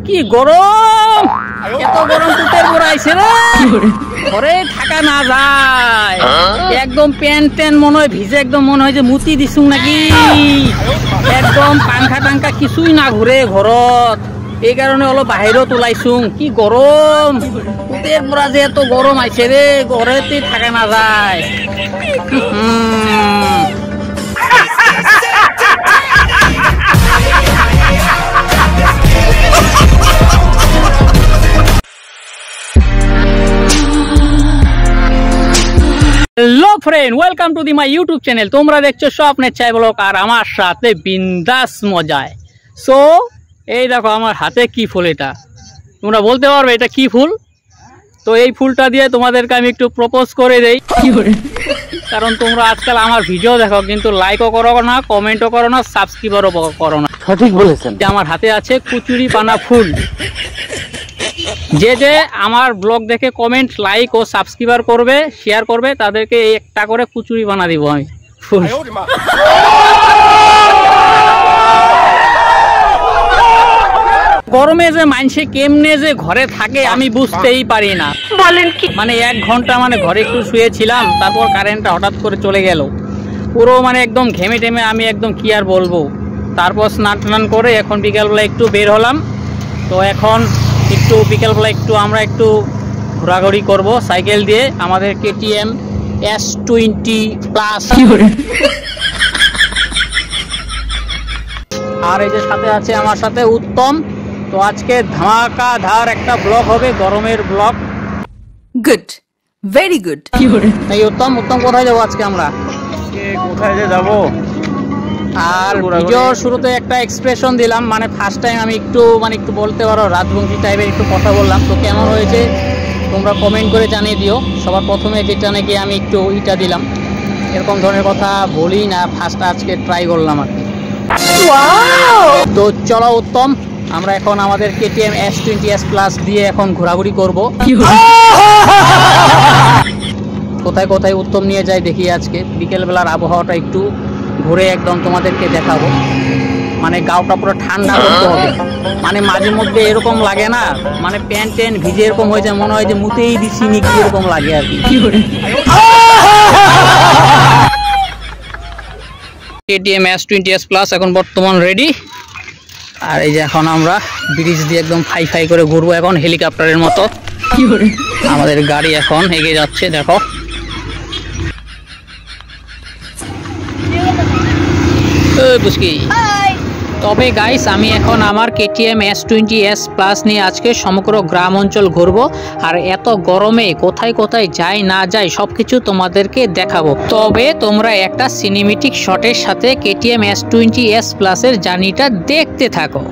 কি গরম, এত গরম পুতের পড়াইছে রে, ঘরে থাকা না যায়। একদম প্যান্ট ট্যান্ট মনে হয় ভিজে, একদম মনে হয় যে মুতি দিছুং নাকি। একদম পাংখা টাংখা কিছুই না ঘুরে ঘরত, এই কারণে অলপ বাহিৰত ওলাইছুং। কি গরম পুতের পড়া যে এত গরম আইছে রে, ঘরেতে থাকা না যায়। Hello friend, welcome to the my YouTube channel. তোমরা দেখছো স্বপ্নের চাই ব্লগ, আর আমার সাথে বিন্দাস মজায়। সো এই দেখো আমার হাতে কি ফুল, এটা তোমরা বলতে পারবে এটা কি ফুল? তো এই ফুলটা দিয়ে তোমাদেরকে আমি একটু প্রপোজ করে দেই, কারণ তোমরা আজকাল আমার ভিডিও দেখো কিন্তু লাইকও করো না, কমেন্টও করো না, সাবস্ক্রাইবারও করো না। সঠিক বলেছেন। আমার হাতে আছে কুচুরি পানা ফুল। যে যে আমার ব্লগ দেখে কমেন্ট, লাইক ও সাবস্ক্রাইবার করবে, শেয়ার করবে, তাদেরকে একটা করে কুচুরি বানা দিব আমি ফুল। গরমে যে মানুষে কেমনে যে ঘরে থাকে আমি বুঝতেই পারি না। বলেন কি, মানে 1 ঘন্টা মানে ঘরে একটু শুয়েছিলাম, তারপর কারেন্টটা হঠাৎ করে চলে গেল। পুরো মানে একদম ঘেমে টেমে আমি একদম কি আর বলবো। তারপর স্নান টান করে এখন বিকালবেলা একটু বের হলাম। তো এখন একটু বিকেলবেলা একটু আমরা একটু ঘোরাঘুরি করব সাইকেল দিয়ে, আমাদের KTM S20+। আর এই যে সাথে আছে আমার সাথে উত্তম। তো আজকে ধামাকাধার একটা ব্লগ হবে, গরমের ব্লগ। Good, very good. এই উত্তম কোথায় যাবো আজকে আমরা? কোথায় যে যাবো? আর ভিডিওর শুরুতে একটা এক্সপ্রেশন দিলাম, মানে ফার্স্ট টাইম আমি একটু বলতে পারো রাজবংশী টাইপের একটু কথা বললাম। তো কেমন হয়েছে তোমরা কমেন্ট করে জানিয়ে দিও। সবার প্রথমে যেটা নাকি আমি একটু ইটা দিলাম, এরকম ধরনের কথা বলি না, ফার্স্ট আজকে ট্রাই করলাম আর কি। তো চলো উত্তম, আমরা এখন আমাদের KTM S20+ দিয়ে এখন ঘোরাঘুরি করব। কোথায় কোথায় উত্তম নিয়ে যায় দেখি। আজকে বিকেলবেলার আবহাওয়াটা একটু ঘুরে একদম তোমাদেরকে দেখাবো। মানে গাওটা পুরো ঠান্ডা করতে হবে, মানে মাঝে মধ্যে এরকম লাগে না, মানে প্যান্ট ট্যান্ট ভিজে এরকম হয়ে যায়, মনে হয় যে মুতেই দিচ্ছি নাকি, এরকম লাগে আর কি। KTM S20+ এখন বর্তমান রেডি। আর এই যে এখন আমরা ব্রিজ দিয়ে একদম ফাই করে ঘুরবো, এখন হেলিকপ্টারের মতো। আমাদের গাড়ি এখন এগিয়ে যাচ্ছে, দেখো। তবে গাইস, আমি এখন আমার KTM S20+ নিয়ে আজকে সমগ্র গ্রাম অঞ্চল ঘুরবো। আর এত গরমে কোথায় কোথায় যাই না যাই সবকিছু তোমাদেরকে দেখাবো। তবে তোমরা একটা সিনেমেটিক শটের সাথে KTM S20+ এর জার্নিটা দেখতে থাকো।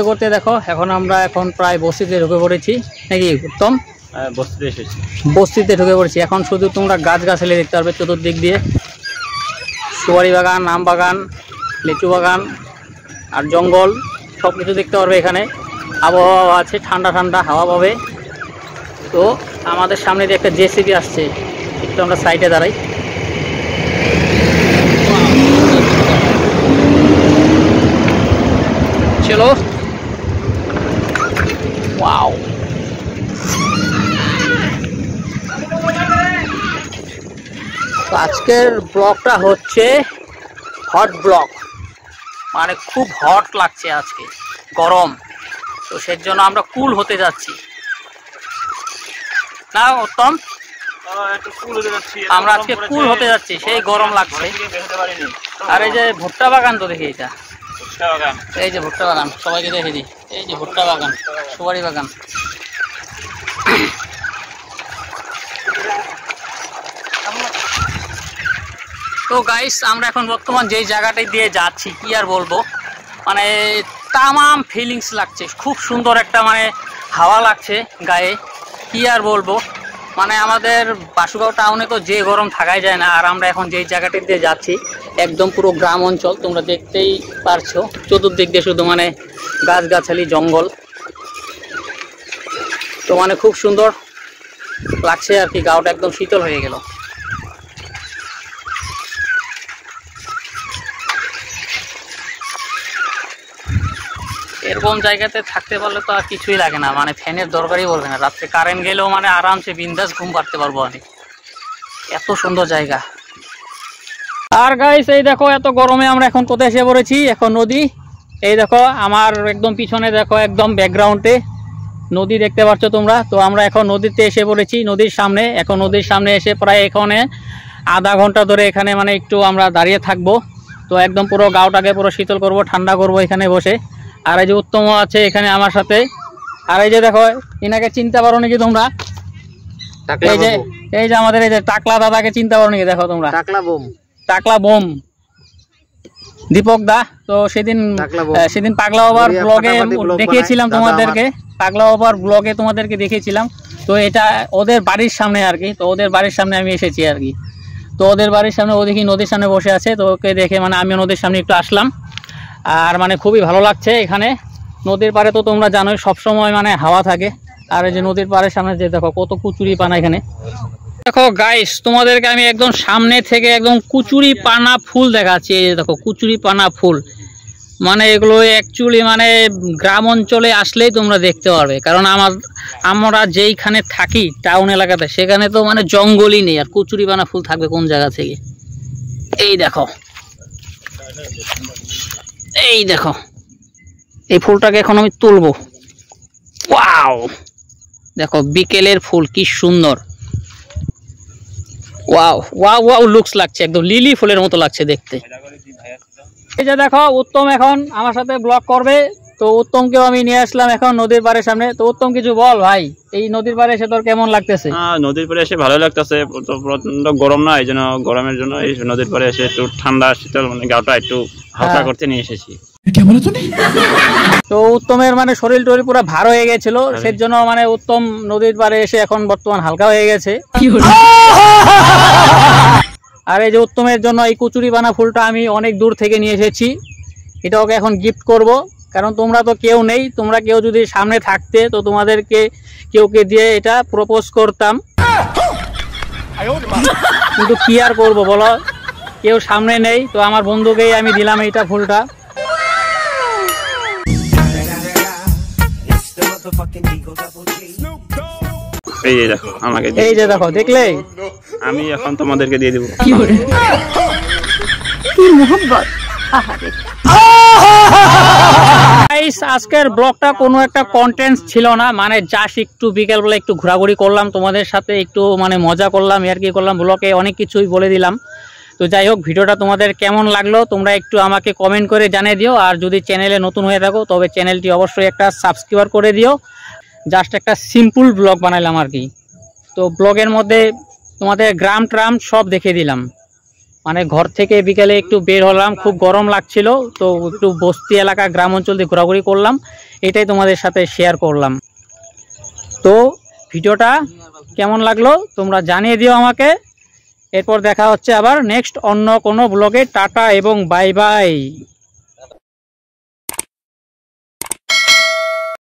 করতে দেখো এখন আমরা প্রায় বস্তিতে ঢুকে পড়েছি নাকি উত্তম? বস্তিতে ঢুকে পড়েছি। এখন শুধু তোমরা গাছগাছালি দেখতে পারবে চতুর্দিক দিয়ে, সুপারি বাগান, আম বাগান, লিচু বাগান আর জঙ্গল সব কিছু দেখতে পারবে এখানে। আবহাওয়া আছে, ঠান্ডা ঠান্ডা হাওয়া পাবে। তো আমাদের সামনে দিয়ে একটা JCB আসছে, একটু আমরা সাইডে দাঁড়াই। চলো, ওয়াও, আজকের ব্লগটা হচ্ছে হট ব্লগ, মানে খুব হট লাগছে আজকে, গরম। তো সেই জন্য আমরা কুল হতে যাচ্ছি না উত্তম? আমরা আজকে কুল হতে যাচ্ছি, সেই গরম লাগছে। আর এই যে ভুট্টা বাগান, তো দেখি এটা এই যে ভুট্টা বাগান, সবাইকে দেখে দিই। এই যে ভুট্টা বাগান, সুপারি বাগান। তো গাইস আমরা এখন বর্তমান যেই জায়গাটায় দিয়ে যাচ্ছি কি আর বলবো, মানে তামাম ফিলিংস লাগছে, খুব সুন্দর একটা মানে হাওয়া লাগছে গায়ে, কি আর বলবো। মানে আমাদের বাসুগাঁও টাউনে তো যে গরম থাকাই যায় না, আর আমরা এখন যেই জায়গাটি দিয়ে যাচ্ছি একদম পুরো গ্রাম অঞ্চল, তোমরা দেখতেই পারছো চতুর্দিক দিয়ে শুধু মানে গাছগাছালি জঙ্গল, তো মানে খুব সুন্দর লাগছে আর কি, গাওটা একদম শীতল হয়ে গেল। এরকম জায়গাতে থাকতে পারলে তো আর কিছুই লাগে না, মানে ফ্যানের দরকারই পড়বে না, রাত্রে কারেন্ট গেলেও মানে আরামসে বিন্দাস ঘুম পাড়তে পারবো আমি, এত সুন্দর জায়গা। আর গাইস এই দেখো এত গরমে আমরা এখন কোথায় এসে পড়েছি, এখন নদী, এই দেখো আমার একদম পিছনে দেখো একদম ব্যাকগ্রাউন্ডে নদী দেখতে পাচ্ছ তোমরা। তো আমরা এখন নদীতে এসে পড়েছি, নদীর সামনে। এখন নদীর সামনে এসে প্রায় এখানে আধা ঘন্টা ধরে এখানে মানে একটু আমরা দাঁড়িয়ে থাকবো, তো একদম পুরো গাওটাকে পুরো শীতল করব, ঠান্ডা করব এখানে বসে। আর এই যে উত্তম আছে এখানে আমার সাথে, আর এই যে দেখো এনাকে চিনতে পারো নাকি তোমরা, এই যে আমাদের এই যে টাকলা দাদাকে চিনতে পারো নাকি, দেখো তোমরা টাকলা বোম দীপক দা। তো সেদিন পাগলা বাবার ব্লগে দেখিয়েছিলাম তোমাদেরকে, পাগলা বাবার ব্লগে তোমাদেরকে দেখিয়েছিলাম। তো এটা ওদের বাড়ির সামনে আর কি, তো ওদের বাড়ির সামনে আমি এসেছি আর কি। তো ওদের বাড়ির সামনে ও দেখি নদীর সামনে বসে আছে, তো ওকে দেখে মানে আমি নদীর সামনে একটু আসলাম, আর মানে খুবই ভালো লাগছে এখানে। নদীর পাড়ে তো তোমরা জানোই সবসময় মানে হাওয়া থাকে, আর এই যে নদীর পাড়ের সামনে যে দেখো কত কুচুরি পানা এখানে। দেখো গাইস তোমাদেরকে আমি একদম সামনে থেকে একদম কুচুরি পানা ফুল দেখাচ্ছি, এই যে দেখো কুচুরি পানা ফুল, মানে এগুলো অ্যাকচুয়ালি মানে গ্রাম অঞ্চলে আসলেই তোমরা দেখতে পারবে, কারণ আমরা যেইখানে থাকি টাউন এলাকাতে সেখানে তো মানে জঙ্গলই নেই, আর কুচুরি পানা ফুল থাকবে কোন জায়গা থেকে। এই দেখো এই দেখো এই ফুলটাকে এখন আমি তুলবো, ওয়াও দেখো বিকেলের ফুল কি সুন্দর, ওয়াও ওয়াও ওয়াও লুকস লাগছে, একদম লিলি ফুলের মতো লাগছে দেখতে। এই যে দেখো উত্তম এখন আমার সাথে ব্লগ করবে, তো উত্তমকেও আমি নিয়ে আসলাম এখন নদীর পাড়ের সামনে। তো উত্তম কিছু বল ভাই, এই নদীর পাড়ে এসে তোর কেমন লাগতেছে? নদীর পাড়ে এসে ভালো লাগতেছে, প্রচন্ড গরম না, এই জন্য গরমের জন্য এই নদীর পাড়ে এসে একটু ঠান্ডা শীতল মানে গাটা একটু হালকা করতে নিয়ে এসেছি। তো উত্তমের মানে শরীর টরীর পুরো ভার হয়ে গেছিল, সেই জন্য মানে উত্তম নদীর পাড়ে এসে এখন বর্তমান হালকা হয়ে গেছে। আর এই যে উত্তমের জন্য এই কুচুরি বানা ফুলটা আমি অনেক দূর থেকে নিয়ে এসেছি, এটা ওকে এখন গিফট করব, কারণ তোমরা তো কেউ নেই, তোমরা কেউ যদি সামনে থাকতে তো তোমাদেরকে কেউকে দিয়ে এটা প্রপোজ করতাম, কিন্তু কি আর করবো বলো, কেউ সামনে নেই, তো আমার বন্ধুকেই আমি দিলাম এইটা ফুলটা। এই যে দেখো আমাকে, এই যে দেখো দেখলে, আমি এখন তোমাদেরকে দিয়ে দেবো। কি মোহব্বত, আজকের ব্লগটা কোনো একটা কন্টেন্ট ছিল না, মানে জাস্ট একটু বিকেলবেলা একটু ঘোরাঘুরি করলাম তোমাদের সাথে, একটু মানে মজা করলাম আর কি করলাম, ব্লগে অনেক কিছুই বলে দিলাম। তো যাই হোক ভিডিওটা তোমাদের কেমন লাগলো তোমরা একটু আমাকে কমেন্ট করে জানিয়ে দিও, আর যদি চ্যানেলে নতুন হয়ে থাকো তবে চ্যানেলটি অবশ্যই একটা সাবস্ক্রাইব করে দিও। জাস্ট একটা সিম্পল ব্লগ বানাইলাম আর কি, তো ব্লগের মধ্যে তোমাদের গ্রাম ট্রাম সব দেখে দিলাম, মানে ঘর থেকে বিকেলে একটু বের হলাম, খুব গরম লাগছিল, তো একটু বস্তি এলাকা গ্রাম অঞ্চল দিয়ে ঘোরাঘুরি করলাম, এটাই তোমাদের সাথে শেয়ার করলাম। তো ভিডিওটা কেমন লাগলো তোমরা জানিয়ে দিও আমাকে, এরপর দেখা হচ্ছে আবার নেক্সট অন্য কোনো ব্লগে। টাটা এবং বাই বাই।